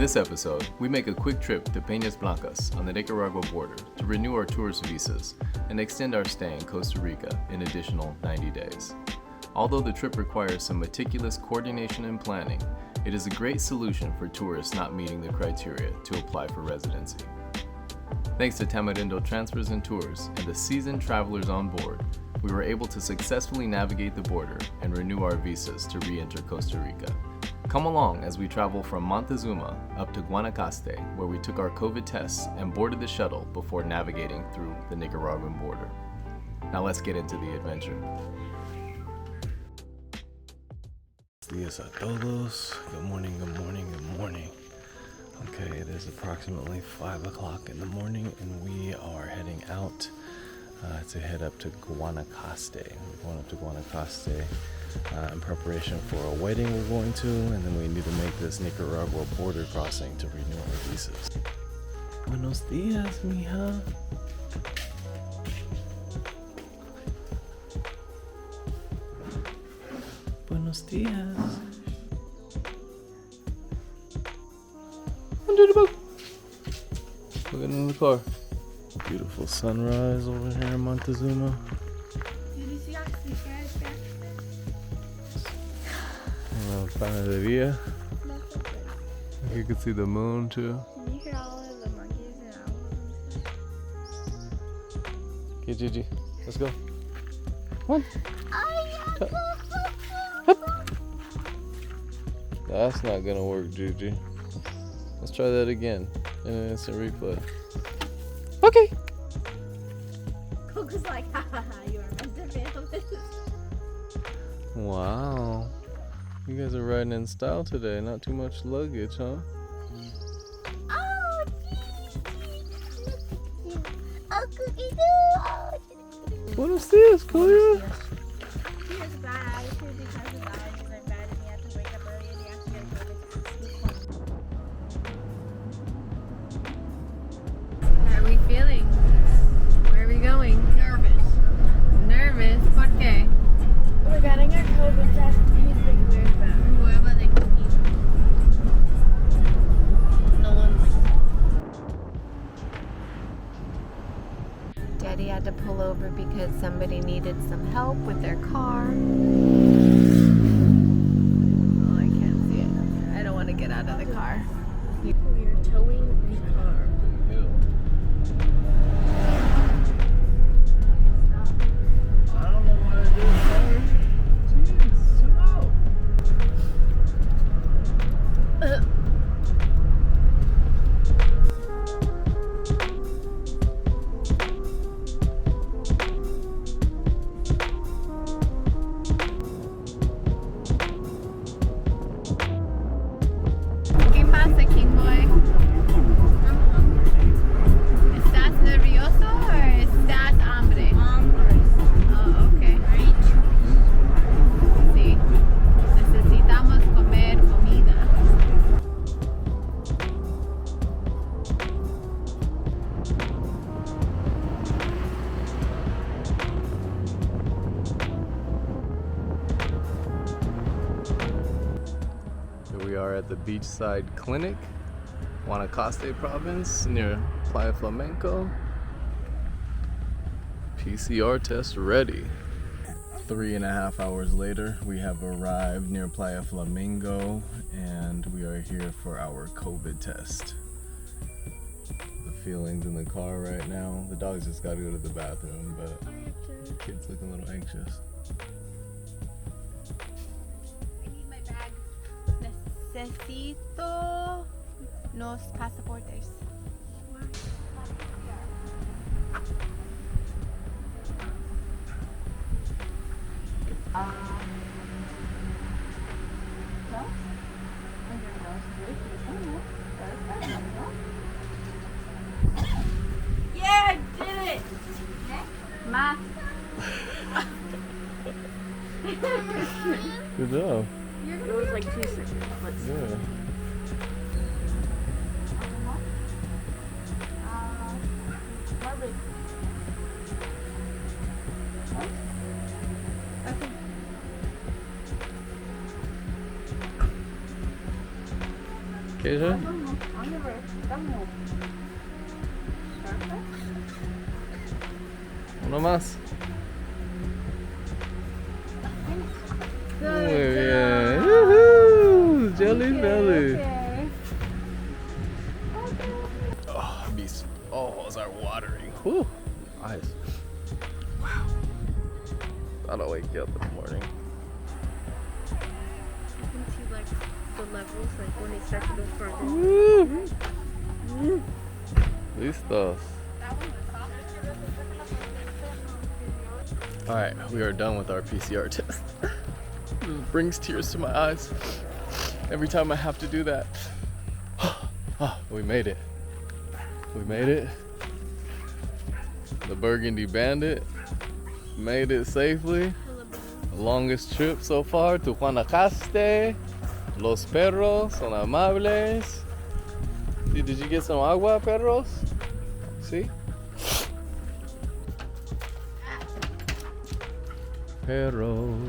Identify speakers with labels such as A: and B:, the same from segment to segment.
A: this episode, we make a quick trip to Penas Blancas on the Nicaragua border to renew our tourist visas and extend our stay in Costa Rica an additional 90 days. Although the trip requires some meticulous coordination and planning, it is a great solution for tourists not meeting the criteria to apply for residency. Thanks to Tamarindo Transfers and Tours and the seasoned travelers on board, we were able to successfully navigate the border and renew our visas to re-enter Costa Rica. Come along as we travel from Montezuma up to Guanacaste, where we took our COVID tests and boarded the shuttle before navigating through the Nicaraguan border. Now let's get into the adventure.
B: Días a todos. Good morning, good morning, good morning. Okay, it is approximately 5 o'clock in the morning and we are heading out to head up to Guanacaste. We're going up to Guanacaste in preparation for a wedding we're going to, and then we need to make this Nicaragua border crossing to renew our visas. Buenos días, mija. Buenos días. Under the boat. Looking in the car. Beautiful sunrise over here in Montezuma. Pana de Villa. You can see the moon too.
C: Can you hear all of the monkeys and owls?
B: Okay, Gigi, let's go. Come on. That's not gonna work, Gigi. Let's try that again in an instant replay. Okay.
C: Coco's like, ha ha ha, you are meant to fail this.
B: Wow. You guys are riding in style today. Not too much luggage, huh?
C: Oh, cookie doo. Oh,
B: Buenos días, Claudia.
C: he has a bad attitude because his eyes are bad and he has to wake up early and he has to get a COVID test. How are we feeling? Where are we going? Nervous. Nervous? ¿Por qué? We're getting our COVID test. He's being very bad. Whoever they can eat. No one. Daddy had to pull over because somebody needed some help with their car. Oh, I can't see it. I don't want to get out of the car. We are towing the car.
B: I don't know why I do it. Jeez, chill out.
C: ¿Qué pasa, King Boy? ¿Estás nervioso o estás hambre? Oh, okay. Sí. Necesitamos comer comida.
B: Here we are at the Beachside Clinic, Guanacaste province, near Playa Flamenco. PCR test ready. 3.5 hours later, we have arrived near Playa Flamenco and we are here for our COVID test. The feelings in the car right now. The dogs just gotta go to the bathroom, but the kids look a little anxious.
C: I need my bag. Necesito los pasaportes. Yeah, I did it! Ma.
B: Good job.
C: It was like 2 seconds. Let's see.
B: Yeah. Keisha? Uno más. Muy
C: Good
B: bien.
C: job.
B: Woohoo! Jelly
C: Okay,
B: belly.
C: okay.
B: Oh, these balls are watering. Whew. Eyes. Wow. Thought I'd wake you up this morning.
C: You can see like the levels, like when it starts to go further.
B: Woo! Listos. Alright, we are done with our PCR test. It brings tears to my eyes every time I have to do that. We made it. We made it. The Burgundy Bandit made it safely. The longest trip so far to Guanacaste. Los perros son amables. Did you get some agua, perros? See? Perros.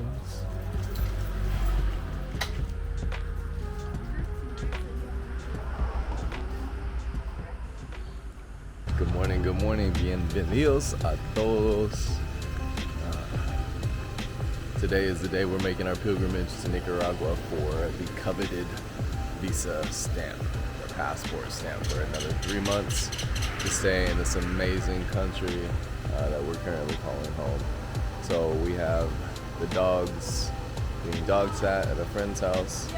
B: Good morning, bienvenidos a todos. Today is the day we're making our pilgrimage to Nicaragua for the coveted visa stamp, or passport stamp, for another 3 months to stay in this amazing country that we're currently calling home. So we have the dogs being dog sat at a friend's house.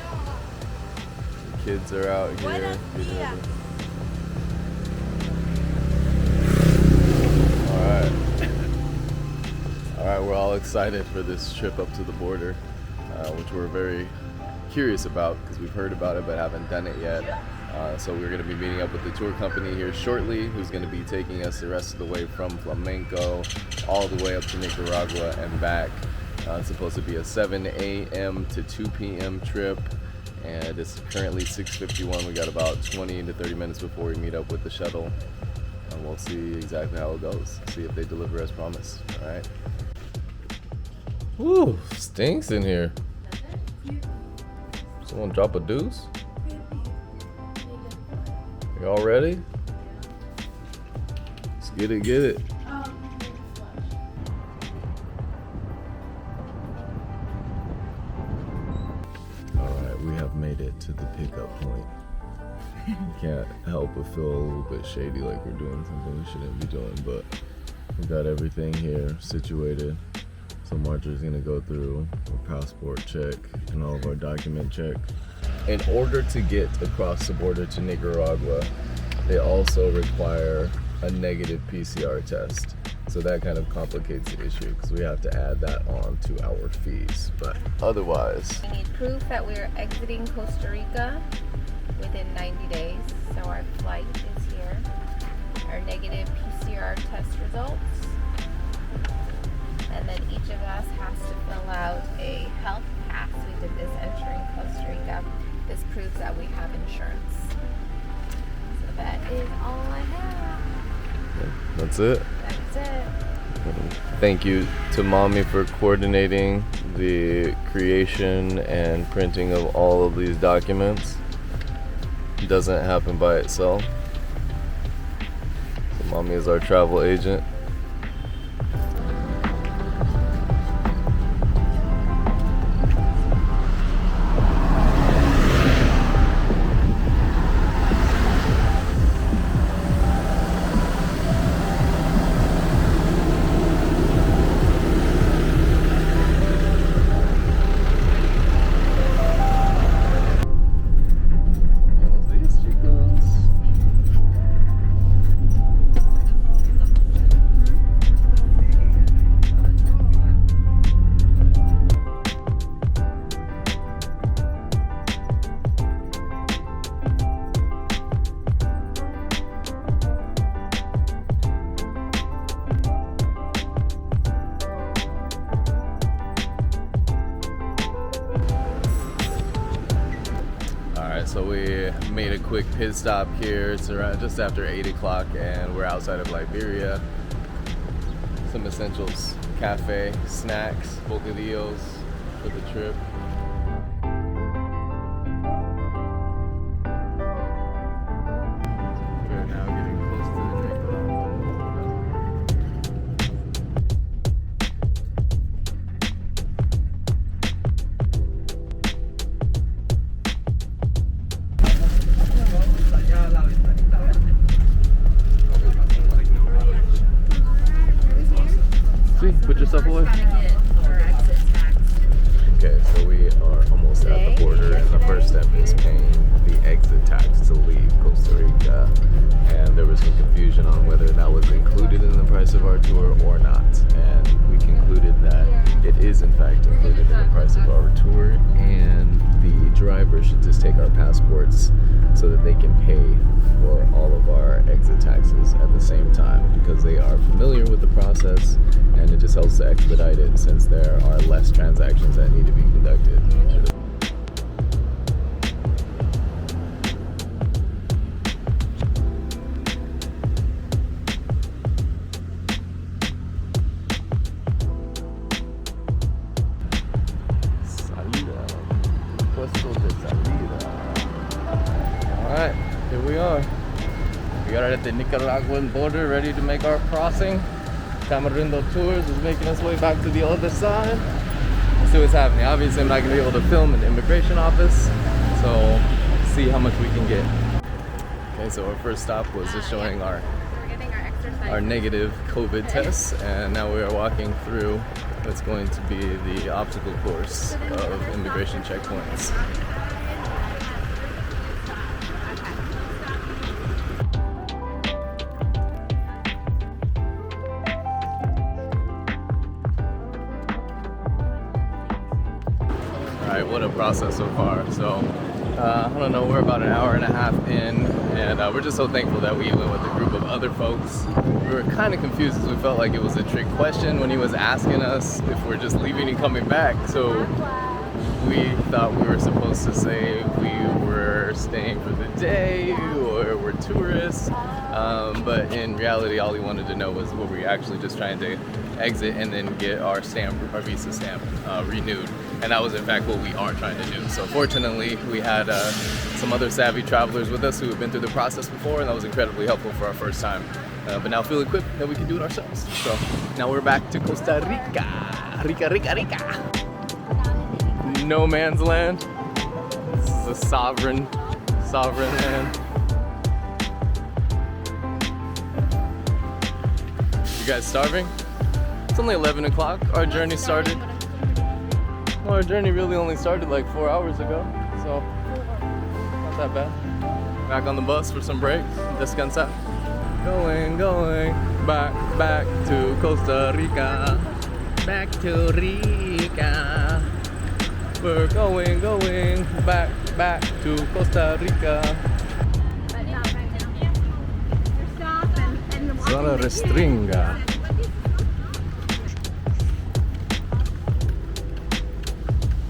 B: The kids are out here. Alright, we're all excited for this trip up to the border, which we're very curious about because we've heard about it but haven't done it yet. So we're going to be meeting up with the tour company here shortly, who's going to be taking us the rest of the way from Flamenco all the way up to Nicaragua and back. It's supposed to be a 7 a.m. to 2 p.m. trip, and it's currently 6:51. We got about 20 to 30 minutes before we meet up with the shuttle, and we'll see exactly how it goes. See if they deliver as promised. All right. Woo, stinks in here. Someone drop a deuce? Y'all ready? Let's get it, get it. Alright, we have made it to the pickup point. Can't help but feel a little bit shady, like we're doing something we shouldn't be doing, but we got everything here situated. So Marjorie's gonna go through our passport check and all of our document check. In order to get across the border to Nicaragua, they also require a negative PCR test. So that kind of complicates the issue because we have to add that on to our fees. But otherwise,
C: We need proof that we're exiting Costa Rica within 90 days. So our flight is here. Our negative PCR test results. And then each of us has to fill out a health pass. We did this entering Costa Rica. This proves that we have insurance. So that is all I have.
B: that's it.
C: That's it.
B: Thank you to Mommy for coordinating the creation and printing of all of these documents. It doesn't happen by itself. So Mommy is our travel agent. So we made a quick pit stop here. It's around just after 8 o'clock and we're outside of Liberia. Some essentials, cafe, snacks, bocadillos for the trip. See, put yourself away.
C: Gotta get our exit tax.
A: Okay, so we are almost at the border, and the first step is paying the exit tax to leave Costa Rica. And there was some confusion on whether that was included in the price of our tour or not. And we concluded that it is in fact included in the price of our tour, and the driver should just take our passports so that they can pay for all of our exit taxes at the same time, because they are familiar with the process, and it just helps to expedite it since there are less transactions that need to be conducted. Alright, here we are. We are at the Nicaraguan border, ready to make our crossing. Tamarindo Tours is making its way back to the other side. Let's see what's happening. Obviously, I'm not going to be able to film in the immigration office, so see how much we can get. Okay, so our first stop was just showing our negative COVID tests, and now we are walking through what's going to be the obstacle course of immigration checkpoints. Alright, what a process so far. So, I don't know, we're about an hour and a half in, and we're just so thankful that we went with a group of other folks. We were kind of confused because we felt like it was a trick question when he was asking us if we're just leaving and coming back. So we thought we were supposed to say we were staying for the day or we're tourists. But in reality, all he wanted to know was were we actually just trying to exit and then get our stamp, our visa stamp renewed. And that was in fact what we are trying to do. So fortunately, we had some other savvy travelers with us who have been through the process before, and that was incredibly helpful for our first time. But now feel equipped that we can do it ourselves. So now we're back to Costa Rica. Rica. No man's land. This is a sovereign land. You guys starving? It's only 11 o'clock. Our journey started. Well, our journey really only started like 4 hours ago, so not that bad. Back on the bus for some breaks. Descansar. Going back to Costa Rica. Back to Rica. We're going back to Costa Rica. Zona restringa.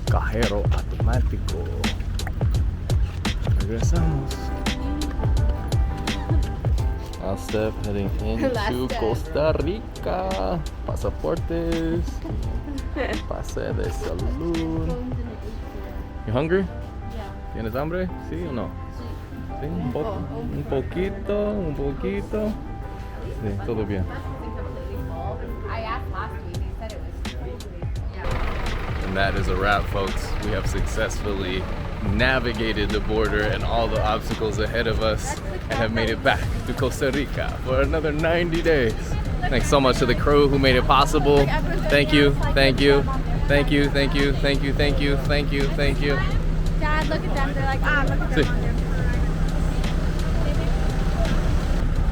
A: Cajero automático. Regresamos. Last step, heading into Costa Rica. Pasaportes. Pase de Salud. You hungry?
C: Yeah.
A: ¿Tienes hambre? ¿Sí o no? Sí, un poco. Un poquito. Sí, todo bien.
C: I asked last week, he said it was
A: And that is a wrap, folks. We have successfully navigated the border and all the obstacles ahead of us and have made it back to Costa Rica for another 90 days. Thanks so much to the crew who made it possible. Thank you.
C: Dad, look at them. They're like, look at them.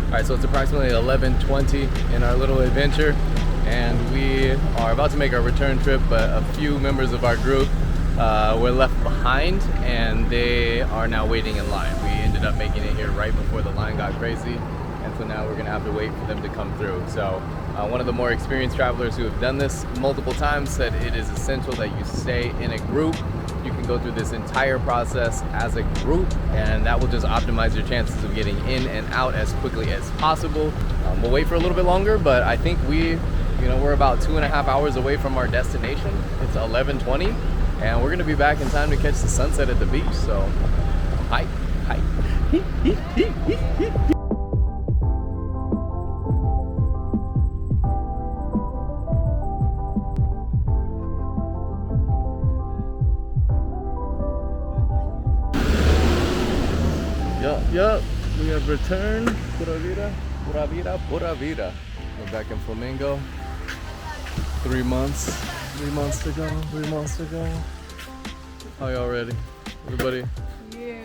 A: Alright, so it's approximately 11:20 in our little adventure, and we are about to make our return trip, but a few members of our group were left behind, and they are now waiting in line. We ended up making it here right before the line got crazy, and so now we're going to have to wait for them to come through. So one of the more experienced travelers who have done this multiple times said it is essential that you stay in a group. You can go through this entire process as a group, and that will just optimize your chances of getting in and out as quickly as possible. We'll wait for a little bit longer, but I think we're about 2.5 hours away from our destination. It's 11:20, and we're gonna be back in time to catch the sunset at the beach. So, hi. Yup, we have returned. Pura vida. We're back in Flamingo.
B: 3 months. 3 months to go. 3 months to go. How y'all ready? Everybody?
C: Yeah.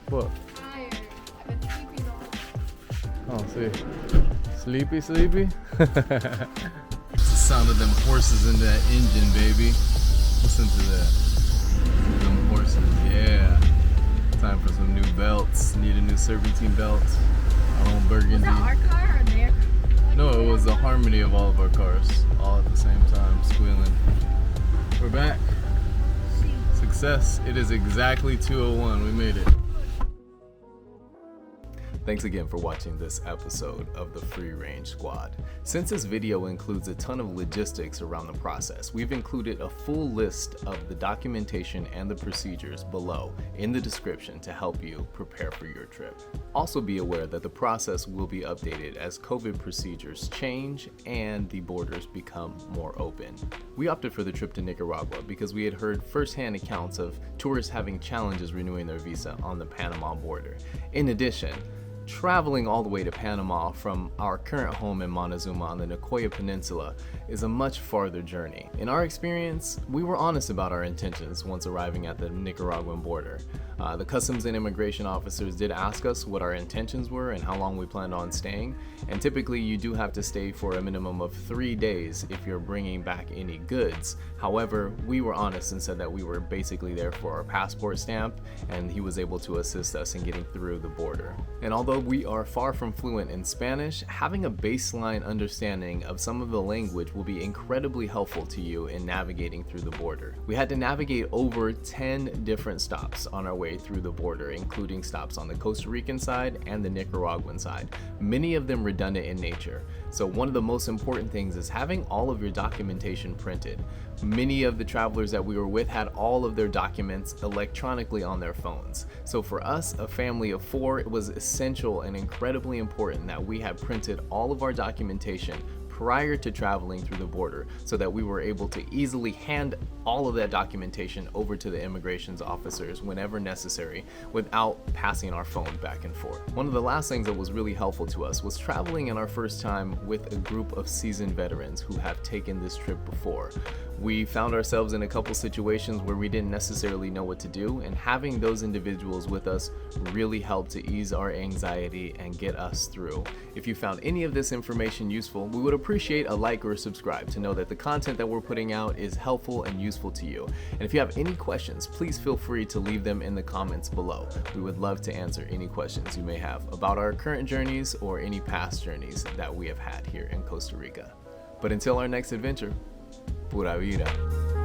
B: What?
C: Tired. I've been sleeping all
B: Oh, see. Sleepy? The sound of them horses in that engine, baby. Listen to that. Them horses, yeah. Time for some new belts. Need a new serpentine belt. Our own burgundy.
C: Was that our car or their car?
B: No, it was a harmony of all of our cars, all at the same time, squealing. We're back. Success. It is exactly 2:01. We made it.
A: Thanks again for watching this episode of the Free Range Squad. Since this video includes a ton of logistics around the process, we've included a full list of the documentation and the procedures below in the description to help you prepare for your trip. Also be aware that the process will be updated as COVID procedures change and the borders become more open. We opted for the trip to Nicaragua because we had heard firsthand accounts of tourists having challenges renewing their visa on the Panama border. In addition, traveling all the way to Panama from our current home in Montezuma on the Nicoya Peninsula is a much farther journey. In our experience, we were honest about our intentions once arriving at the Nicaraguan border. The Customs and Immigration officers did ask us what our intentions were and how long we planned on staying, and typically you do have to stay for a minimum of 3 days if you're bringing back any goods. However, we were honest and said that we were basically there for our passport stamp, and he was able to assist us in getting through the border. And although we are far from fluent in Spanish, having a baseline understanding of some of the language will be incredibly helpful to you in navigating through the border. We had to navigate over 10 different stops on our way through the border, including stops on the Costa Rican side and the Nicaraguan side, many of them redundant in nature. So one of the most important things is having all of your documentation printed. Many of the travelers that we were with had all of their documents electronically on their phones. So for us, a family of 4, it was essential and incredibly important that we had printed all of our documentation prior to traveling through the border so that we were able to easily hand all of that documentation over to the immigration's officers whenever necessary without passing our phone back and forth. One of the last things that was really helpful to us was traveling in our first time with a group of seasoned veterans who have taken this trip before. We found ourselves in a couple situations where we didn't necessarily know what to do, and having those individuals with us really helped to ease our anxiety and get us through. If you found any of this information useful, we would appreciate a like or a subscribe to know that the content that we're putting out is helpful and useful to you. And if you have any questions, please feel free to leave them in the comments below. We would love to answer any questions you may have about our current journeys or any past journeys that we have had here in Costa Rica. But until our next adventure, pura vida.